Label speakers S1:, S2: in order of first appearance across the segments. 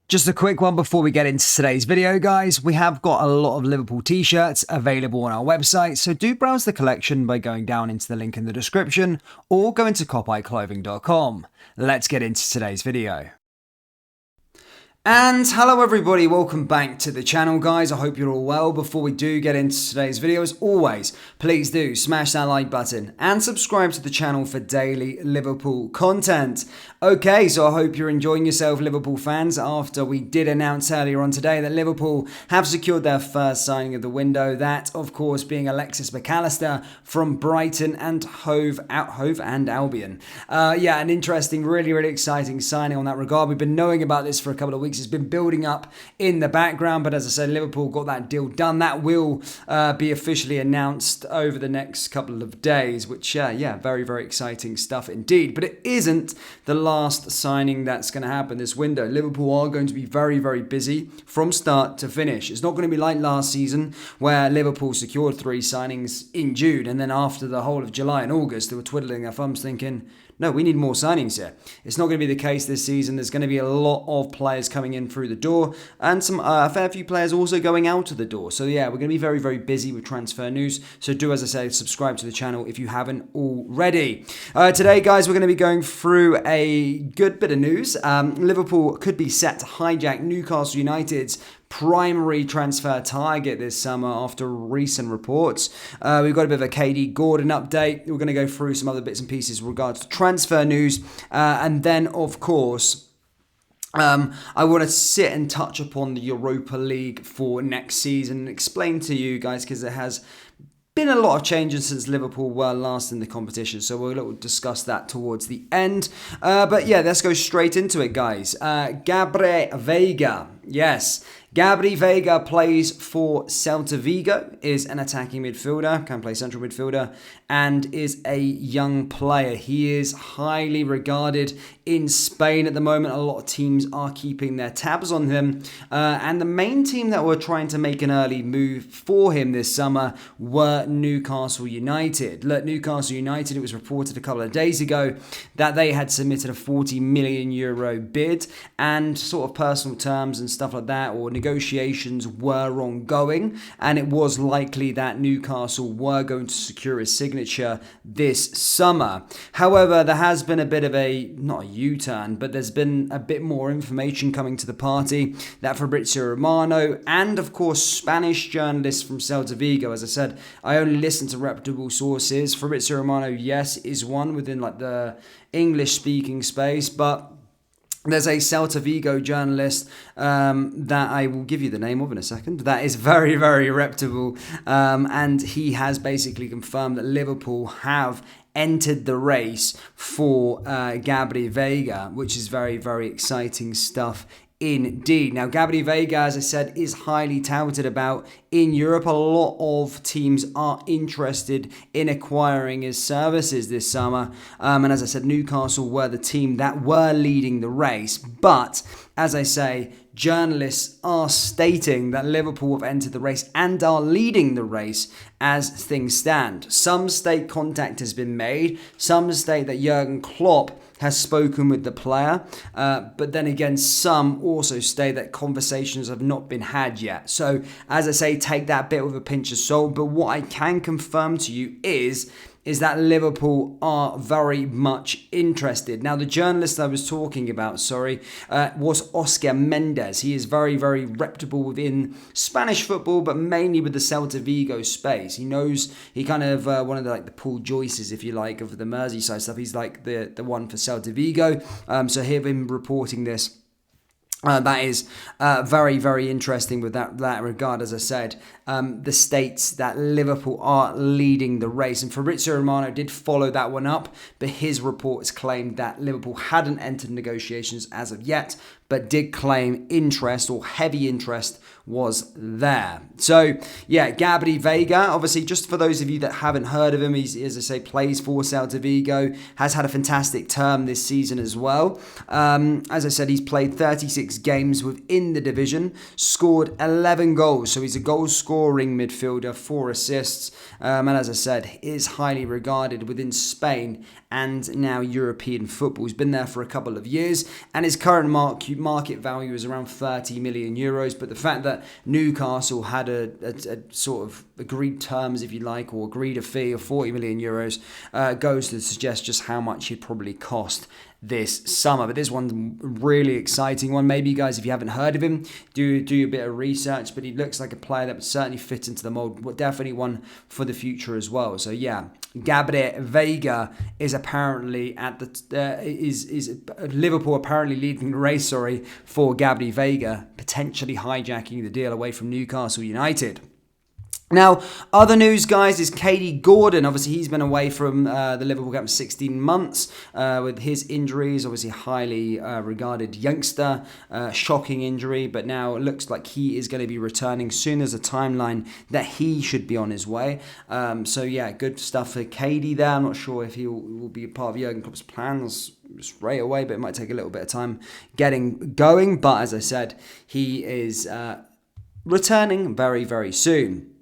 S1: Just a quick one before we get into today's video, guys. We have got a lot of Liverpool t-shirts available on our website, so do browse the collection by going down into the link in the description or go into copiclothing.com. Let's get into today's video. And hello everybody, welcome back to the channel, guys. I hope you're all well. Before we do get into today's video, as always, please do smash that like button and subscribe to the channel for daily Liverpool content. Okay, so I hope you're enjoying yourself, Liverpool fans, after we did announce earlier on today that Liverpool have secured their first signing of the window. That, of course, being Alexis McAllister from Brighton and Hove and Albion. Yeah, an interesting, really exciting signing on that regard. We've been knowing about this for a couple of weeks. It's been building up in the background, but as I said, Liverpool got that deal done. That will be officially announced over the next couple of days, which, yeah, very exciting stuff indeed. But it isn't the last signing that's going to happen this window. Liverpool are going to be very busy from start to finish. It's not going to be like last season where Liverpool secured 3 signings in June, and then after the whole of July and August, they were twiddling their thumbs thinking, no, we need more signings here. It's not going to be the case this season. There's going to be a lot of players coming in through the door and some a fair few players also going out of the door. So yeah, we're going to be very busy with transfer news. So do, as I say, subscribe to the channel if you haven't already. Today, guys, we're going to be going through a good bit of news. Liverpool could be set to hijack Newcastle United's primary transfer target this summer after recent reports. We've got a bit of a KD Gordon update. We're going to go through some other bits and pieces with regards to transfer news. And then, of course, I want to sit and touch upon the Europa League for next season and explain to you guys, because there has been a lot of changes since Liverpool were last in the competition, so we'll discuss that towards the end. But yeah, let's go straight into it, guys. Gabri Veiga, yes. Gabri Veiga plays for Celta Vigo, is an attacking midfielder, can play central midfielder, and is a young player. He is highly regarded in Spain at the moment. A lot of teams are keeping their tabs on him. And the main team that were trying to make an early move for him this summer were Newcastle United. Look, Newcastle United, it was reported a couple of days ago that they had submitted a €40 million bid, and sort of personal terms and stuff like that, or negotiations were ongoing, and it was likely that Newcastle were going to secure his signature this summer. However, there has been a bit of not a U-turn, but there's been a bit more information coming to the party that Fabrizio Romano and, of course, Spanish journalists from Celta Vigo, as I said, I only listen to reputable sources. Fabrizio Romano, yes, is one within like the English-speaking space, but there's a Celta Vigo journalist that I will give you the name of in a second. That is very reputable. And he has basically confirmed that Liverpool have entered the race for Gabri Veiga, which is very exciting stuff indeed. Now, Gabri Veiga, as I said, is highly touted about in Europe. A lot of teams are interested in acquiring his services this summer. And as I said, Newcastle were the team that were leading the race. But, as I say, journalists are stating that Liverpool have entered the race and are leading the race as things stand. Some state contact has been made. Some state that Jurgen Klopp has spoken with the player, but then again, some also state that conversations have not been had yet. So, as I say, take that bit with a pinch of salt. But what I can confirm to you is that Liverpool are very much interested. Now, the journalist I was talking about, was Oscar Mendes. He is very reputable within Spanish football, but mainly with the Celta Vigo space. He kind of one of the Paul Joyces, if you like, of the Merseyside stuff. He's like the one for Celta Vigo. So him reporting this. That is very interesting with that regard. As I said, the states that Liverpool are leading the race, and Fabrizio Romano did follow that one up, but his reports claimed that Liverpool hadn't entered negotiations as of yet, but did claim interest, or heavy interest, was there. So, yeah, Gabri Veiga, obviously, just for those of you that haven't heard of him, he's, as I say, plays for Celta Vigo, has had a fantastic term this season as well. As I said, he's played 36 26 games within the division, scored 11 goals. So he's a goal-scoring midfielder, 4 assists, and as I said, is highly regarded within Spain and now European football. He's been there for a couple of years, and his current market value is around 30 million euros. But the fact that Newcastle had a sort of agreed terms, if you like, or agreed a fee of 40 million euros goes to suggest just how much he'd probably cost this summer. But this one's a really exciting one. Maybe you guys, if you haven't heard of him, do a bit of research, but he looks like a player that would certainly fit into the mold. Definitely one for the future as well. So yeah, Gabriel Veiga is apparently at the is Liverpool apparently leading the race, for Gabriel Veiga, potentially hijacking the deal away from Newcastle United. Now, other news, guys, is Katie Gordon. Obviously, he's been away from the Liverpool camp for 16 months with his injuries. Obviously, highly regarded youngster, shocking injury. But now it looks like he is going to be returning soon. There's a timeline that he should be on his way. So, yeah, good stuff for Katie there. I'm not sure if he will be a part of Jurgen Klopp's plans straight away, but it might take a little bit of time getting going. But as I said, he is returning very, very soon.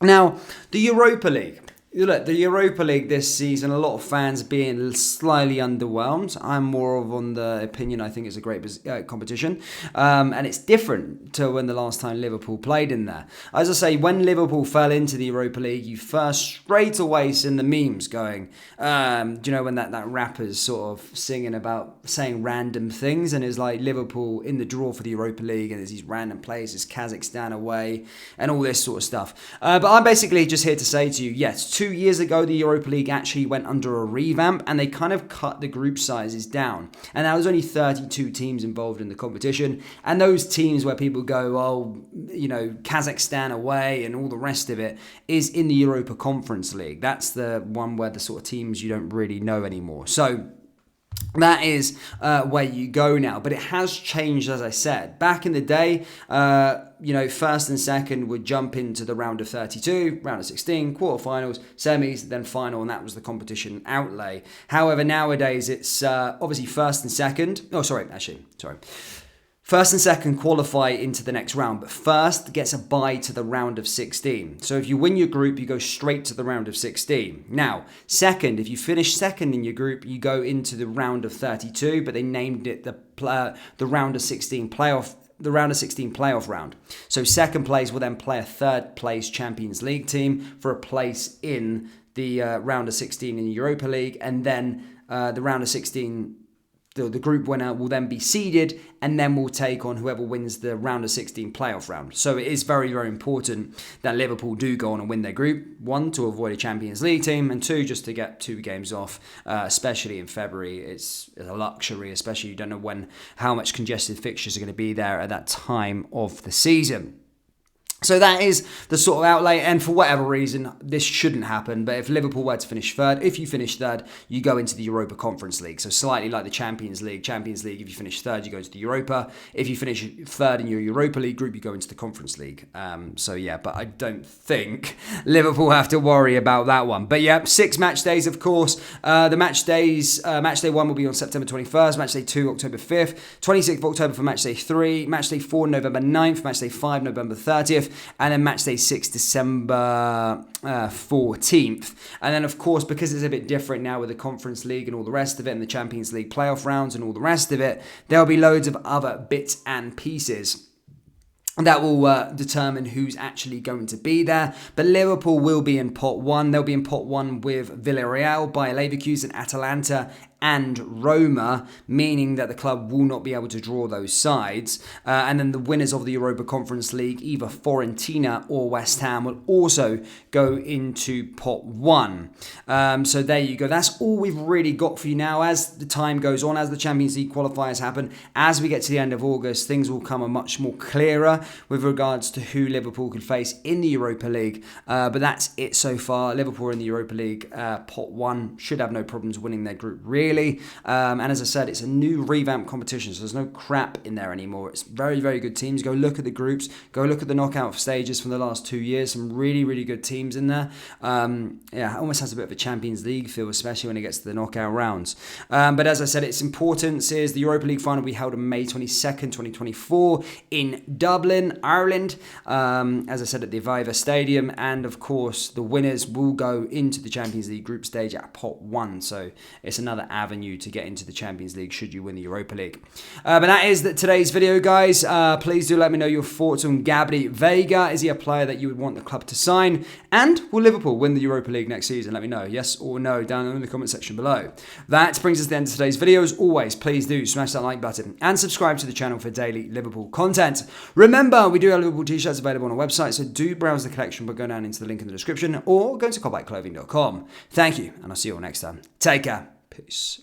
S1: Now, the Europa League. Look, the Europa League this season, a lot of fans being slightly underwhelmed. I'm more of on the opinion I think it's a great competition. And it's different to when the last time Liverpool played in there. As I say, when Liverpool fell into the Europa League, you first straight away seen the memes going, do you know when that rapper's sort of saying random things, and it's like Liverpool in the draw for the Europa League, and there's these random places, Kazakhstan away, and all this sort of stuff. But I'm basically just here to say to you, yes, 2 years ago, the Europa League actually went under a revamp, and they kind of cut the group sizes down. And there was only 32 teams involved in the competition. And those teams where people go, oh, you know, Kazakhstan away and all the rest of it is in the Europa Conference League. That's the one where the sort of teams you don't really know anymore. So that is where you go now. But it has changed, as I said. Back in the day, first and second would jump into the round of 32, round of 16, quarterfinals, semis, then final, and that was the competition outlay. However, nowadays it's obviously first and second. First and second qualify into the next round, but first gets a bye to the round of 16. So if you win your group, you go straight to the round of 16. Now, second, if you finish second in your group, you go into the round of 32, but they named it the round of 16 playoff. The round of 16 playoff round. So second place will then play a third place Champions League team for a place in the round of 16 in the Europa League, and then the round of 16. The group winner will then be seeded, and then will take on whoever wins the round of 16 playoff round. So it is very, very important that Liverpool do go on and win their group. 1, to avoid a Champions League team, and 2, just to get 2 games off, especially in February. It's a luxury, especially you don't know how much congested fixtures are going to be there at that time of the season. So that is the sort of outlay, and for whatever reason, this shouldn't happen. But if Liverpool were to finish third, if you finish third, you go into the Europa Conference League. So slightly like the Champions League. Champions League, if you finish third, you go into the Europa. If you finish third in your Europa League group, you go into the Conference League. But I don't think Liverpool have to worry about that one. But yeah, 6 match days, of course. The match days, match day 1 will be on September 21st, match day 2, October 5th, 26th of October for match day 3, match day 4, November 9th, match day 5, November 30th. And then match day 6, December 14th. And then, of course, because it's a bit different now with the Conference League and all the rest of it, and the Champions League playoff rounds and all the rest of it, there'll be loads of other bits and pieces that will determine who's actually going to be there. But Liverpool will be in pot 1. They'll be in pot 1 with Villarreal, Bayer Leverkusen, Atalanta, and Roma, meaning that the club will not be able to draw those sides. And then the winners of the Europa Conference League, either Fiorentina or West Ham, will also go into pot 1. So there you go. That's all we've really got for you now. As the time goes on, as the Champions League qualifiers happen, as we get to the end of August, things will come a much more clearer with regards to who Liverpool can face in the Europa League. But that's it so far. Liverpool in the Europa League pot 1 should have no problems winning their group, really. really. And as I said, it's a new revamped competition, so there's no crap in there anymore. It's very, very good teams. Go look at the groups. Go look at the knockout stages from the last 2 years. Some really, really good teams in there. Yeah, it almost has a bit of a Champions League feel, especially when it gets to the knockout rounds. But as I said, its importance is the Europa League final will be held on May 22nd, 2024 in Dublin, Ireland. As I said, at the Aviva Stadium. And of course, the winners will go into the Champions League group stage at pot 1. So it's another avenue to get into the Champions League should you win the Europa League. But that is today's video, guys. Please do let me know your thoughts on Gabri Veiga. Is he a player that you would want the club to sign? And will Liverpool win the Europa League next season? Let me know, yes or no, down in the comment section below. That brings us to the end of today's video. As always, please do smash that like button and subscribe to the channel for daily Liverpool content. Remember, we do have Liverpool t-shirts available on our website, so do browse the collection by going down into the link in the description or go to cobblekclothing.com. Thank you, and I'll see you all next time. Take care. Peace.